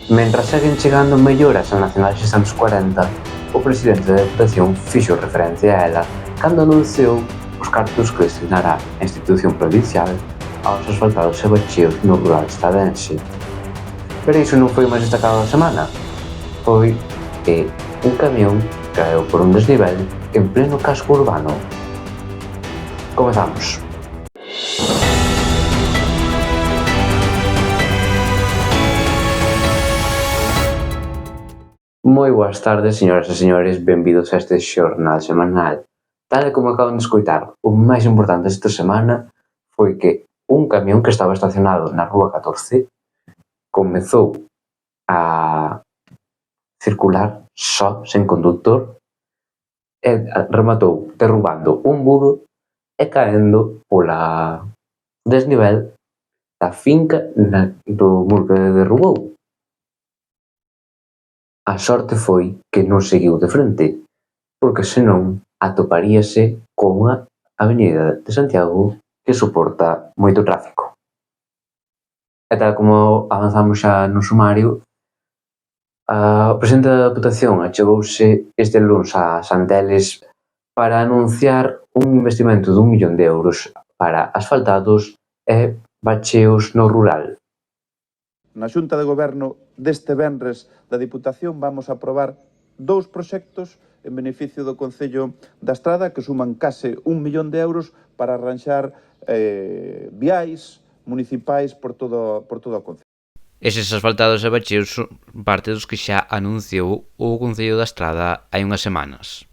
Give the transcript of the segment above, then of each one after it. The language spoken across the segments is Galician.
Mentras seguen chegando melloras á Nacional 640, o presidente da Deputación fixo referencia a ela cando anunciou os cartos que destinará a institución provincial aos asfaltados e bacheos no rural estradense. Pero iso non foi o máis destacado da semana. Foi que un camión caeu por un desnivel en pleno casco urbano. Comezamos. Moi boas tardes, señoras e señores, benvidos a este xornal semanal. Tal e como acaban de escoitar, o máis importante esta semana foi que un camión que estaba estacionado na rúa 14 comezou a circular só, sen conductor, e rematou derrubando un muro e caendo pola desnivel da finca do muro que derrubou. A sorte foi que non seguiu de frente, porque senón atoparíase con a avenida de Santiago que soporta moito tráfico. E tal como avanzamos xa no sumario, o presidente da Deputación achegouse este luns a Santeles para anunciar un investimento de 1 millón de euros para asfaltados e bacheos no rural. Na Xunta de Goberno deste venres da Diputación vamos a aprobar 2 proxectos en beneficio do Concello da Estrada que suman case 1 millón de euros para arranxar viais municipais por todo o Concello. Eses asfaltados e bacheos son parte dos que xa anunciou o Concello da Estrada hai unhas semanas.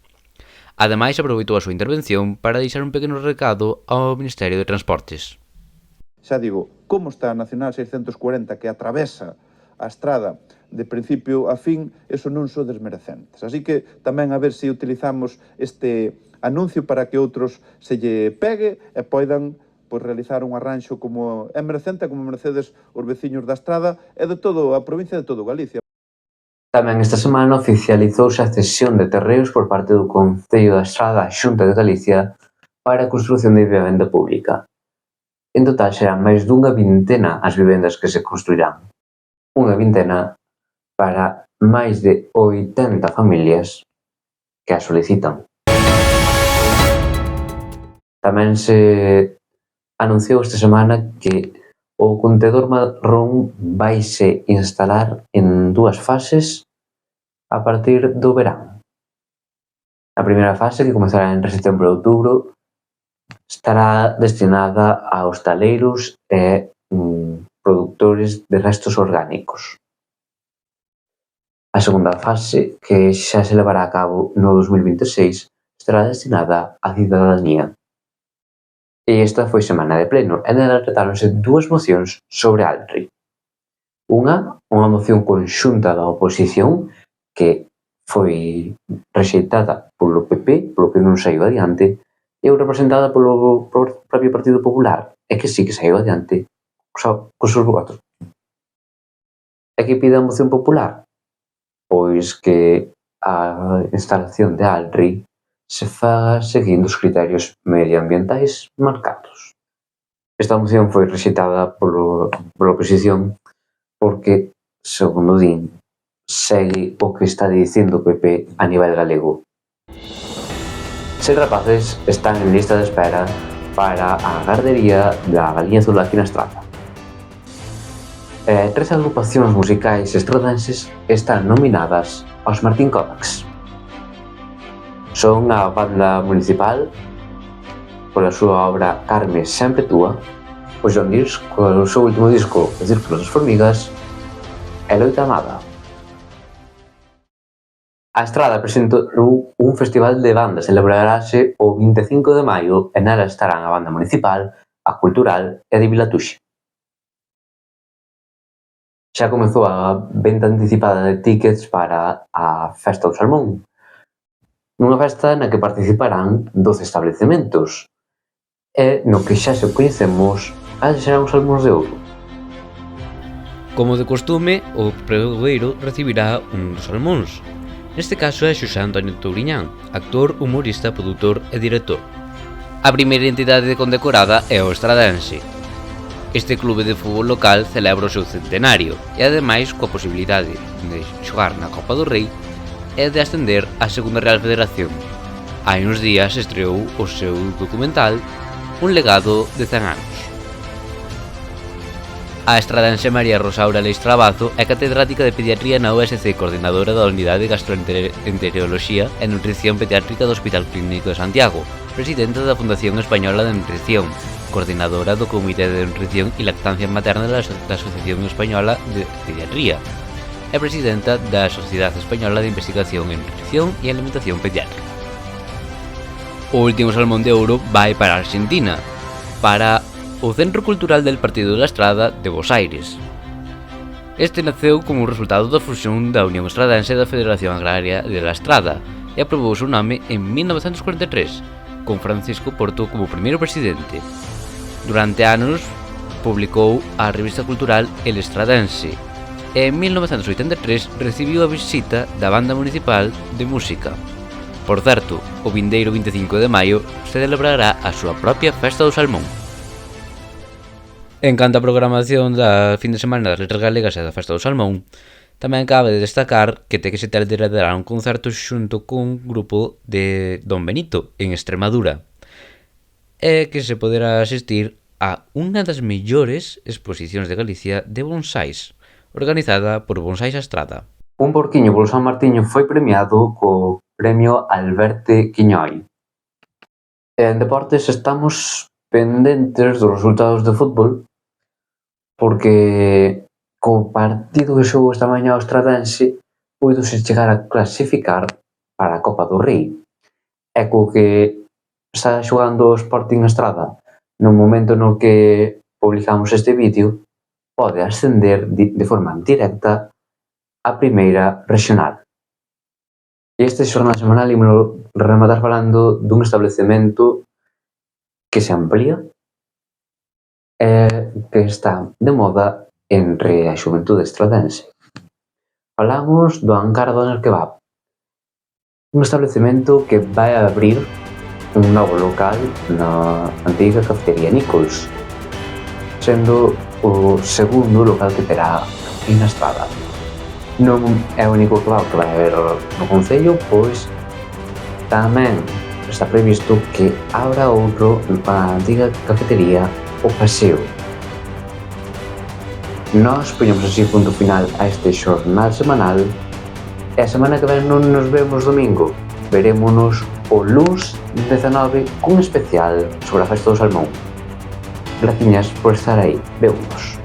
Ademais, aproveitou a súa intervención para deixar un pequeno recado ao Ministerio de Transportes. Xa digo, como está a Nacional 640 que atravesa a estrada de principio a fin, eso non son desmerecentes. Así que tamén a ver se utilizamos este anuncio para que outros se lle pegue e poidan realizar un arranxo como é merecente, como merecedes os veciños da estrada e de todo a provincia de todo Galicia. Tamén esta semana oficializouse a cesión de terreos por parte do Concello da Estrada á Xunta de Galicia para a construción de vivenda pública. En total serán máis dunha vintena as vivendas que se construirán. Unha vintena para máis de 80 familias que a solicitan. Tamén se anunciou esta semana que o contedor marrón vaise instalar en 2 fases a partir do verán. A primeira fase, que comezará en setembro e outubro, estará destinada a hostaleiros e produtores de restos orgánicos. A segunda fase, que xa se levará a cabo no 2026, estará destinada á cidadanía. E esta foi semana de pleno, e nela tratáronse 2 mocións sobre Altri. Unha moción conxunta da oposición, que foi rexeitada polo PP, polo que non saiu adiante, e representada polo propio Partido Popular, e que sí que saiu adiante só cos seus votos. E que pide a moción popular? Pois que a instalación de Altri se faga seguindo os criterios medioambientais marcados. Esta moción foi rexeitada pola oposición porque, segundo din, segue o que está dicindo o PP a nivel galego. 6 rapaces están en lista de espera para a gardería da Galiña Azul aquí na Estrada. 3 agrupacións musicais estradenses están nominadas aos Martín Kovacs. Son a Banda Municipal, pola súa obra Carme Sempre Túa, o John Deere, co seu último disco Os Círculos das Formigas, e Loita Amada. A Estrada presentou un festival de bandas, celebrarase o 25 de maio e nela estarán a Banda Municipal, a Cultural e a de Vilatuxe. Xa comezou a venta anticipada de tickets para a Festa do Salmón, nunha festa na que participarán 12 establecementos e no que xa se coñecemos cal serán os salmóns de ouro. Como de costume, o pregoeiro recibirá un dos salmóns. Neste caso é Xosé Antonio Touriñán, actor, humorista, produtor e director. A primeira entidade condecorada é o estradense. Este clube de fútbol local celebra o seu centenario e ademais coa posibilidade de xogar na Copa do Rei e de ascender á Segunda Real Federación. Hai uns días estreou o seu documental Un legado de 100 anos. A estradense María Rosaura Leix Trabazo é catedrática de Pediatría na USC, coordinadora da Unidade de Gastroenteroloxía e Nutrición Pediátrica do Hospital Clínico de Santiago, presidenta da Fundación Española de Nutrición, coordinadora do Comité de Nutrición e Lactancia Materna da Asociación Española de Pediatría e presidenta da Sociedade Española de Investigación en Nutrición e Alimentación Pediátrica. O último salmón de ouro vai para a Argentina, para o Centro Cultural del Partido da Estrada de Bos Aires. Este naceu como un resultado da fusión da Unión Estradense e da Federación Agraria de La Estrada e aprobou o seu nome en 1943, con Francisco Porto como primeiro presidente. Durante anos publicou a revista cultural El Estradense e en 1983 recibiu a visita da Banda Municipal de Música. Por certo, o vindeiro 25 de maio se celebrará a súa propia Festa do Salmón. En canto á programación da fin de semana das Letras Galegas e da Festa do Salmón, tamén cabe de destacar que TXT celebrará un concerto xunto cun grupo de Don Benito en Extremadura e que se poderá asistir a unha das mellores exposicións de Galicia de bonsais, organizada por Bonsais A Estrada. Un porquiño polo San Martiño foi premiado co Premio Alberte Quiñoi. En deportes estamos pendentes dos resultados de fútbol porque co partido que xogou esta mañá o Estradense puidose chegar a clasificar para a Copa do Rei e co que está xogando o Sporting Estrada no momento no que publicamos este vídeo pode ascender de forma directa a primeira regional. E este xornal semanal ímolo rematar falando dun establecemento que se amplía e que está de moda entre a xuventude estradense. Falamos do Ancar Doner Kebab, un establecemento que vai abrir un novo local na antiga cafetería Nichols, sendo o segundo local que terá en a Estrada. Non é o único kebab que vai haber no concello, pois tamén está previsto que abra outro na antiga cafetería O Paseo. Nós poñemos así punto final a este xornal semanal e a semana que ven non nos vemos domingo, verémonos o luns 19 cun especial sobre a Festa do Salmón. Graciñas por estar aí, veunos.